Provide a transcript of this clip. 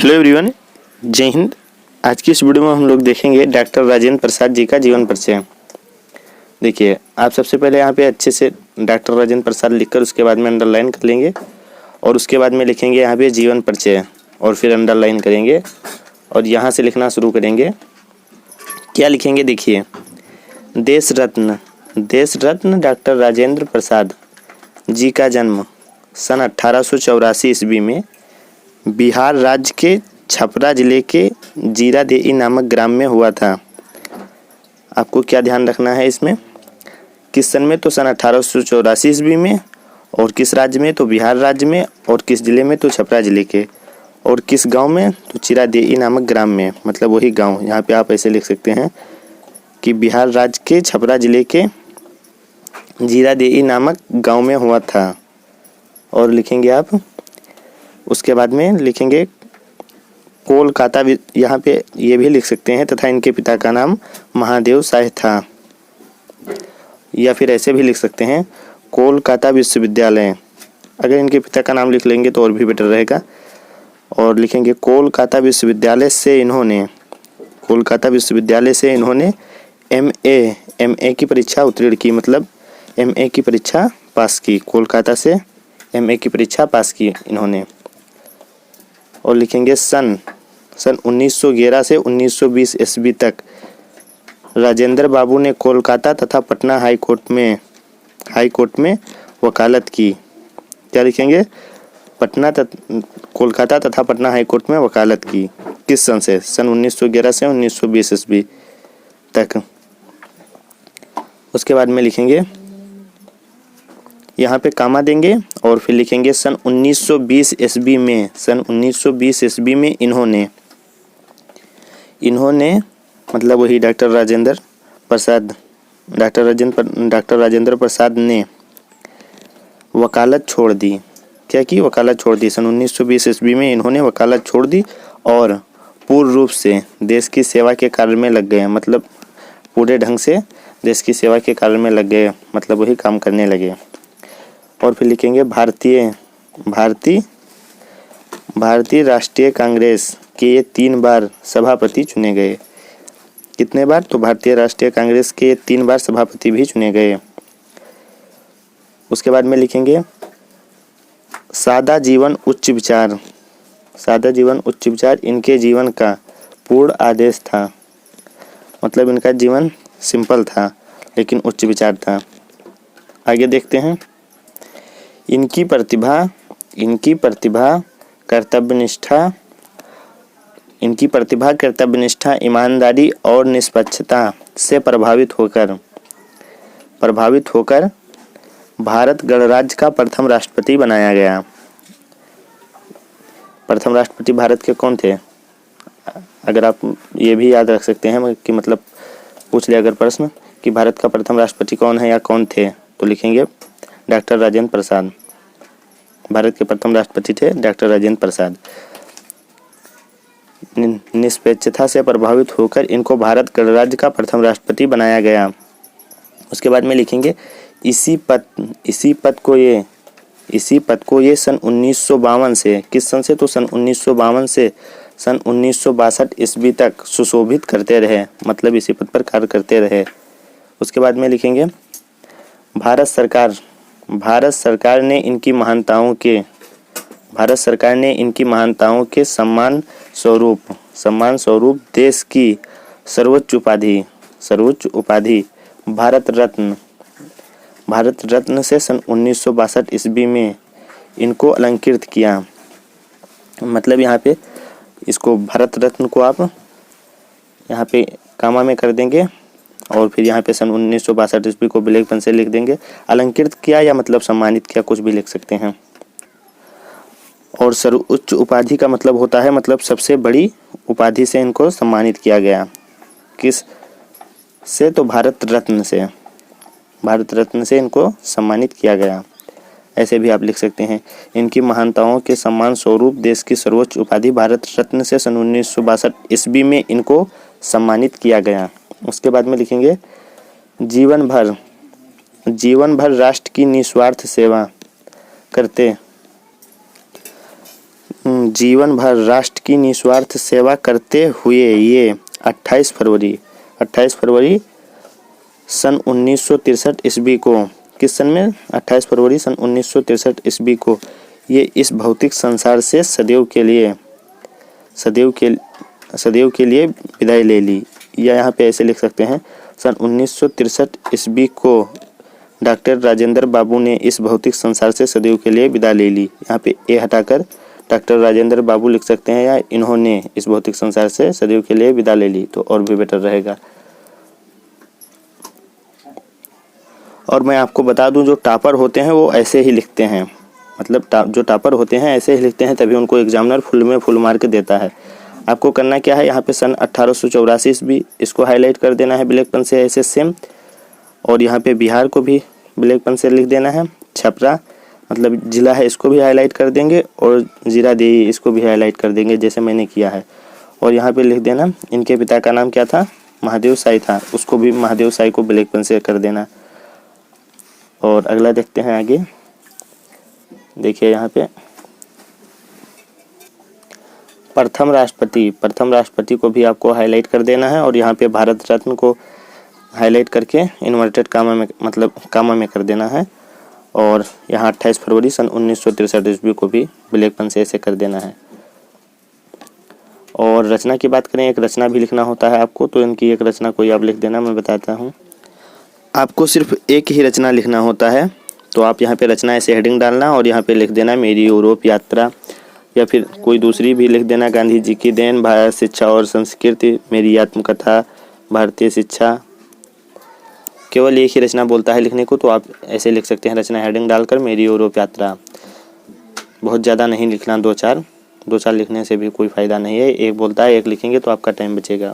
Hello everyone, जय हिंद। आज की इस वीडियो में हम लोग देखेंगे डॉक्टर राजेंद्र प्रसाद जी का जीवन परिचय। देखिए, आप सबसे पहले यहाँ पे अच्छे से डॉक्टर राजेंद्र प्रसाद लिखकर उसके बाद में अंडरलाइन कर लेंगे और उसके बाद में लिखेंगे यहाँ पे जीवन परिचय और फिर अंडरलाइन करेंगे और यहाँ से लिखना शुरू करेंगे। क्या लिखेंगे? देखिए, देश रत्न डॉक्टर राजेंद्र प्रसाद जी का जन्म सन 1884 ईस्वी में बिहार राज्य के छपरा जिले के जीरादेई नामक ग्राम में हुआ था। आपको क्या ध्यान रखना है इसमें? किस सन में? तो सन 1884 ईस्वी में। और किस राज्य में? तो बिहार राज्य में। और किस जिले में? तो छपरा जिले के। और किस गांव में? तो जीरादेई नामक ग्राम में, मतलब वही गांव। यहाँ पे आप ऐसे लिख सकते हैं कि बिहार राज्य के छपरा जिले के जीरादेई नामक गांव में हुआ था। और लिखेंगे आप, उसके बाद में लिखेंगे कोलकाता, यहाँ पे ये भी लिख सकते हैं, तथा इनके पिता का नाम महादेव साय था। या फिर ऐसे भी लिख सकते हैं कोलकाता विश्वविद्यालय। अगर इनके पिता का नाम लिख लेंगे तो और भी बेटर रहेगा। और लिखेंगे कोलकाता विश्वविद्यालय से इन्होंने एमए की परीक्षा उत्तीर्ण की, मतलब एमए की परीक्षा पास की। कोलकाता से एमए की परीक्षा पास की इन्होंने। और लिखेंगे सन 1911 से 1920 ईस्वी तक राजेंद्र बाबू ने कोलकाता तथा पटना हाई कोर्ट में वकालत की। क्या लिखेंगे? कोलकाता तथा पटना हाई कोर्ट में वकालत की। किस सन से? सन 1911 से 1920 ईस्वी तक। उसके बाद में लिखेंगे, यहाँ पे कामा देंगे और फिर लिखेंगे सन 1920 ईस्वी में इन्होंने मतलब वही डॉक्टर राजेंद्र प्रसाद ने वकालत छोड़ दी। क्या की? वकालत छोड़ दी। सन 1920 ईस्वी में इन्होंने वकालत छोड़ दी और पूर्ण रूप से देश की सेवा के कार्य में लग गए, मतलब पूरे ढंग से देश की सेवा के कार्य में लग गए, मतलब वही काम करने लगे। और फिर लिखेंगे भारतीय राष्ट्रीय कांग्रेस के ये 3 बार सभापति चुने गए। कितने बार? तो भारतीय राष्ट्रीय कांग्रेस के 3 बार सभापति भी चुने गए। उसके बाद में लिखेंगे सादा जीवन उच्च विचार इनके जीवन का पूर्ण आदेश था, मतलब इनका जीवन सिंपल था लेकिन उच्च विचार था। आगे देखते हैं। इनकी प्रतिभा कर्तव्यनिष्ठा ईमानदारी और निष्पक्षता से प्रभावित होकर भारत गणराज्य का प्रथम राष्ट्रपति बनाया गया। प्रथम राष्ट्रपति भारत के कौन थे? अगर आप ये भी याद रख सकते हैं कि मतलब पूछ लिया अगर प्रश्न कि भारत का प्रथम राष्ट्रपति कौन है या कौन थे, तो लिखेंगे डॉक्टर राजेंद्र प्रसाद। भारत के प्रथम राष्ट्रपति थे डॉक्टर राजेंद्र प्रसाद। निष्पक्षता से प्रभावित होकर इनको भारत गणराज्य का प्रथम राष्ट्रपति बनाया गया। उसके बाद में लिखेंगे इसी पद को ये सन 1952 से, किस सन से? तो सन 1952 से सन 1962 ईस्वी तक सुशोभित करते रहे, मतलब इसी पद पर कार्य करते रहे। उसके बाद में लिखेंगे भारत सरकार ने इनकी महानताओं के सम्मान स्वरूप देश की सर्वोच्च उपाधि भारत रत्न से सन 1962 ईस्वी में इनको अलंकृत किया। मतलब यहाँ पे इसको भारत रत्न को आप यहाँ पे कामा में कर देंगे और फिर यहाँ पे सन 1962 ईस्वी को ब्लैक पेन से लिख देंगे। अलंकृत किया या मतलब सम्मानित किया, कुछ भी लिख सकते हैं। और सर्वोच्च उपाधि का मतलब होता है, मतलब सबसे बड़ी उपाधि से इनको सम्मानित किया गया। किस से? तो भारत रत्न से इनको सम्मानित किया गया। ऐसे भी आप लिख सकते हैं। इनकी महानताओं के सम्मान स्वरूप देश की सर्वोच्च उपाधि भारत रत्न से सन 1962 ईस्वी में इनको सम्मानित किया गया। उसके बाद में लिखेंगे जीवन भर राष्ट्र की निस्वार्थ सेवा करते जीवन भर राष्ट्र की निस्वार्थ सेवा करते हुए ये 28 फरवरी सन 1963 ईस्वी को, किस सन में, 28 फरवरी सन 1963 ईस्वी को ये इस भौतिक संसार से सदैव के लिए विदाई ले ली। या यहाँ पे ऐसे लिख सकते हैं, सन 1963 ईस्वी को डॉक्टर राजेंद्र बाबू ने इस भौतिक संसार से सदैव के लिए विदा ले ली। यहाँ पे ए हटाकर डॉक्टर राजेंद्र बाबू लिख सकते हैं, या इन्होंने इस भौतिक संसार से सदैव के लिए विदा ले ली, तो और भी बेटर रहेगा। और मैं आपको बता दूं, जो टॉपर होते हैं वो ऐसे ही लिखते हैं, मतलब जो टॉपर होते हैं ऐसे ही लिखते हैं, तभी उनको एग्जामिनर फुल में फुल मार्क देता है। आपको करना क्या है, यहाँ पे सन 1884 भी इसको हाईलाइट कर देना है ब्लैक पेन से ऐसे सेम, और यहाँ पे बिहार को भी ब्लैक पेन से लिख देना है। छपरा मतलब जिला है, इसको भी हाईलाइट कर देंगे, और जीरादेई इसको भी हाईलाइट कर देंगे जैसे मैंने किया है। और यहाँ पे लिख देना इनके पिता का नाम क्या था, महादेव साई था, उसको भी महादेव साई को ब्लैक पेन से कर देना। और अगला देखते हैं आगे। देखिए यहाँ पे प्रथम राष्ट्रपति को भी आपको हाईलाइट कर देना है, और यहाँ पे भारत रत्न को हाईलाइट करके इन्वर्टेड कामा में, मतलब कामा में कर देना है। और यहाँ 28 फरवरी सन 1963 ईस्वी को भी ब्लैक पेन से ऐसे कर देना है। और रचना की बात करें, एक रचना भी लिखना होता है आपको, तो इनकी एक रचना कोई आप लिख देना, मैं बताता हूँ। आपको सिर्फ एक ही रचना लिखना होता है, तो आप यहाँ पे रचना ऐसे हेडिंग डालना, और यहाँ पे लिख देना मेरी यूरोप यात्रा, या फिर कोई दूसरी भी लिख देना, गांधी जी की देन, भारत शिक्षा और संस्कृति, मेरी आत्मकथा, भारतीय शिक्षा। केवल एक ही रचना बोलता है लिखने को, तो आप ऐसे लिख सकते हैं रचना हेडिंग डालकर मेरी यूरोप यात्रा। बहुत ज़्यादा नहीं लिखना, दो चार लिखने से भी कोई फ़ायदा नहीं है। एक बोलता है एक लिखेंगे तो आपका टाइम बचेगा।